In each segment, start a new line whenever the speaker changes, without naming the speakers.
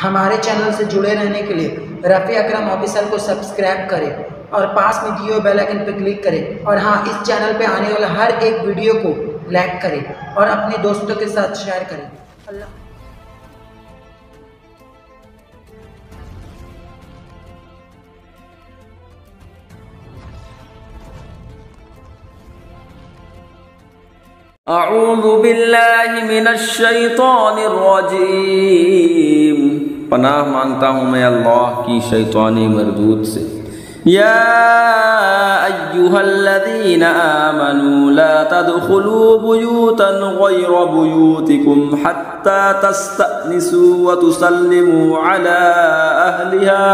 ہمارے چینل سے جڑے رہنے کے لیے رفیع اکرم آفیشل کو سبسکرائب کریں اور پاس میں دیے ہوئے بیل آئکن پر کلک کریں، اور ہاں، اس چینل پہ آنے والا ہر ایک ویڈیو کو لائک کریں اور اپنے دوستوں کے ساتھ شیئر کریں۔ اللہ
اعوذ باللہ من الشیطان الرجیم، پناہ مانگتا ہوں میں اللہ کی شیطانی مردود سے۔ یا ایہا الذین آمنوا لا تدخلوا بیوتا غیر بیوتکم حتی تستأنسوا وتسلموا علی اہلها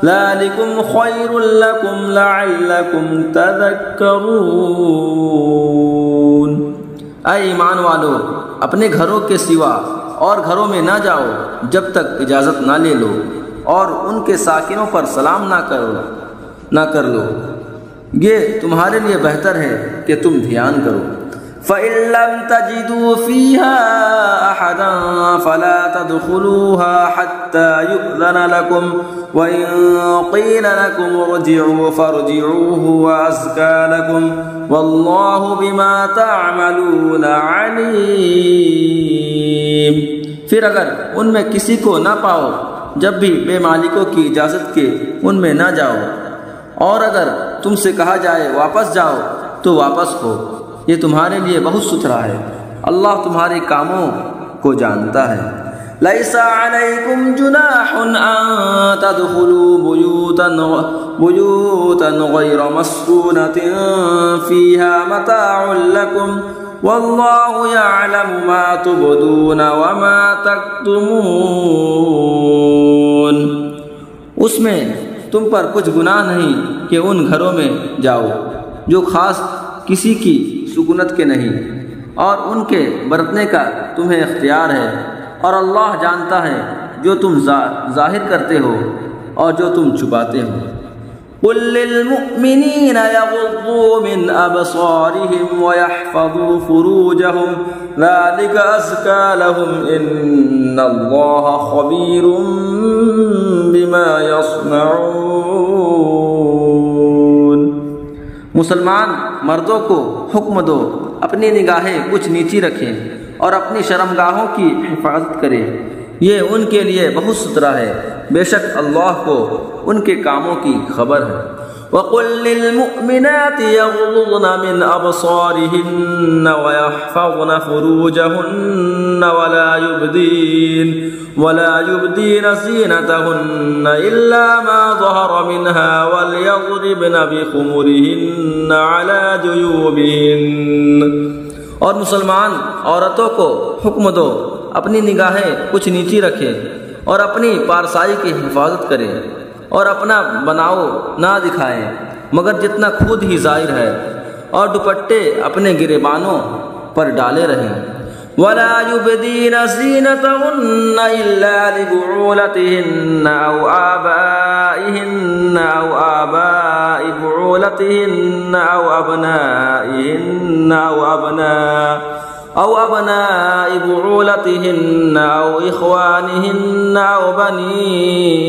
ذالکم خیر لکم لعلکم تذکرون۔ اے ایمان والو، اپنے گھروں کے سوا اور گھروں میں نہ جاؤ جب تک اجازت نہ لے لو، اور ان کے ساکنوں پر سلام نہ کر لو، یہ تمہارے لیے بہتر ہے کہ تم دھیان کرو۔ فَإِن لَّمْ تَجِدُوا فِيهَا أَحَدًا فَلَا تَدْخُلُوهَا حَتَّى يُؤْذَنَ لَكُمْ وَإِن قِيلَ لَكُمْ ارْجِعُوا فَارْجِعُوا هُوَ أَزْكَىٰ لَكُمْ وَاللَّهُ بِمَا تَعْمَلُونَ عَلِيمٌ۔ پھر اگر ان میں کسی کو نہ پاؤ، جب بھی بے مالکوں کی اجازت کے ان میں نہ جاؤ، اور اگر تم سے کہا جائے واپس جاؤ تو واپس ہو، یہ تمہارے لیے بہت ستھرا ہے، اللہ تمہارے کاموں کو جانتا ہے۔ لیس علیکم جناح ان تدخلوا بیوتا غیر مسکونۃ فیہا متاع لکم واللہ یعلم ما تبدون وما تکتمون۔ اس میں تم پر کچھ گناہ نہیں کہ ان گھروں میں جاؤ جو خاص کسی کی سکونت کے نہیں، اور ان کے برتنے کا تمہیں اختیار ہے، اور اللہ جانتا ہے جو تم ظاہر کرتے ہو اور جو تم چھپاتے ہو۔ قل للمؤمنین یغضوا من ابصارهم ویحفظوا فروجهم ذلک ازکی لهم ان اللہ خبیر بما یصنعون۔ مسلمان مردوں کو حکم دو اپنی نگاہیں کچھ نیچی رکھیں اور اپنی شرمگاہوں کی حفاظت کریں، یہ ان کے لیے بہت ستھرا ہے، بے شک اللہ کو ان کے کاموں کی خبر ہے۔ وَقُل لِّلْمُؤْمِنَاتِ يَغْضُضْنَ مِنْ أَبْصَارِهِنَّ وَيَحْفَظْنَ فُرُوجَهُنَّ وَلَا يُبْدِينَ زِينَتَهُنَّ إِلَّا مَا ظَهَرَ مِنْهَا وَلْيَضْرِبْنَ بِخُمُرِهِنَّ عَلَى جُيُوبِهِنَّ۔ اور مسلمان عورتوں کو حکم دو اپنی نگاہیں کچھ نیچی رکھیں اور اپنی پارسائی کی حفاظت کریں، اور اپنا بناؤ نہ دکھائیں مگر جتنا خود ہی ظاہر ہے، اور دوپٹے اپنے گریبانوں پر ڈالے رہیں۔ وَلَا يُبْدِينَ زِينَتَهُنَّ إِلَّا لِبُعُولَتِهِنَّ أَوْ آبَائِهِنَّ أَوْ آبَاءِ بُعُولَتِهِنَّ أَوْ أَبْنَاءِ بُعُولَتِهِنَّ أَوْ إِخْوَانِهِنَّ أَوْ بَنِي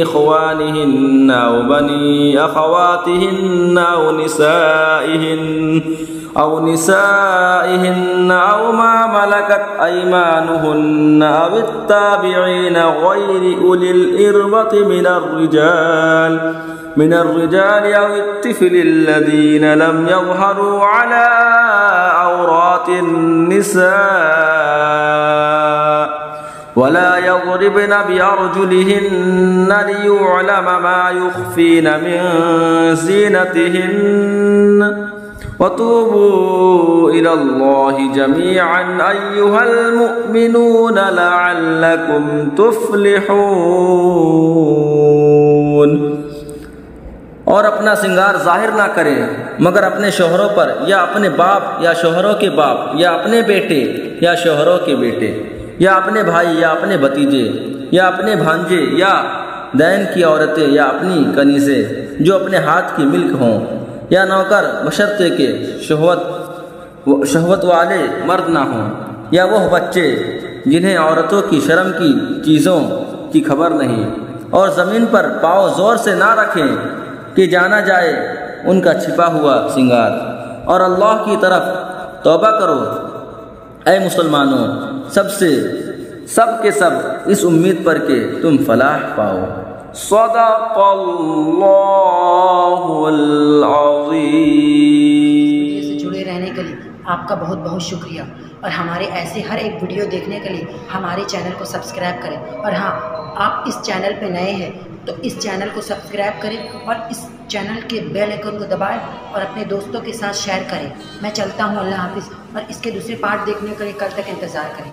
إِخْوَانِهِنَّ أَوْ بَنِي أَخَوَاتِهِنَّ أَوْ نِسَائِهِنَّ أَوْ مَا مَلَكَتْ أَيْمَانُهُنَّ أَوِ التَّابِعِينَ غَيْرِ أُولِي الْإِرْبَةِ من الرجال أو الطفل الذين لم يظهروا على عورات النساء ولا يضربن بأرجلهن ليعلم ما يخفين من زينتهن وتوبوا إلى الله جميعا أيها المؤمنون لعلكم تفلحون۔ اور اپنا سنگار ظاہر نہ کریں مگر اپنے شوہروں پر، یا اپنے باپ یا شوہروں کے باپ، یا اپنے بیٹے یا شوہروں کے بیٹے، یا اپنے بھائی یا اپنے بھتیجے، یا اپنے بھانجے، یا دین کی عورتیں، یا اپنی کنیزیں جو اپنے ہاتھ کی ملک ہوں، یا نوکر بشرطے کے شہوت والے مرد نہ ہوں، یا وہ بچے جنہیں عورتوں کی شرم کی کی خبر نہیں، اور زمین پر پاؤں زور سے نہ رکھیں کہ جانا جائے ان کا چھپا ہوا سنگار، اور اللہ کی طرف توبہ کرو اے مسلمانوں، سب کے سب اس امید پر کہ تم فلاح پاؤ۔ صدق اللہ العظیم۔
سے جڑے رہنے کے لیے آپ کا بہت بہت شکریہ، اور ہمارے ایسے ہر ایک ویڈیو دیکھنے کے لیے ہمارے چینل کو سبسکرائب کریں، اور ہاں، آپ اس چینل پہ نئے ہیں تو اس چینل کو سبسکرائب کریں اور اس چینل کے بیل آئیکن کو دبائیں اور اپنے دوستوں کے ساتھ شیئر کریں۔ میں چلتا ہوں، اللہ حافظ، اور اس کے دوسرے پارٹ دیکھنے کے لیے کل تک انتظار کریں۔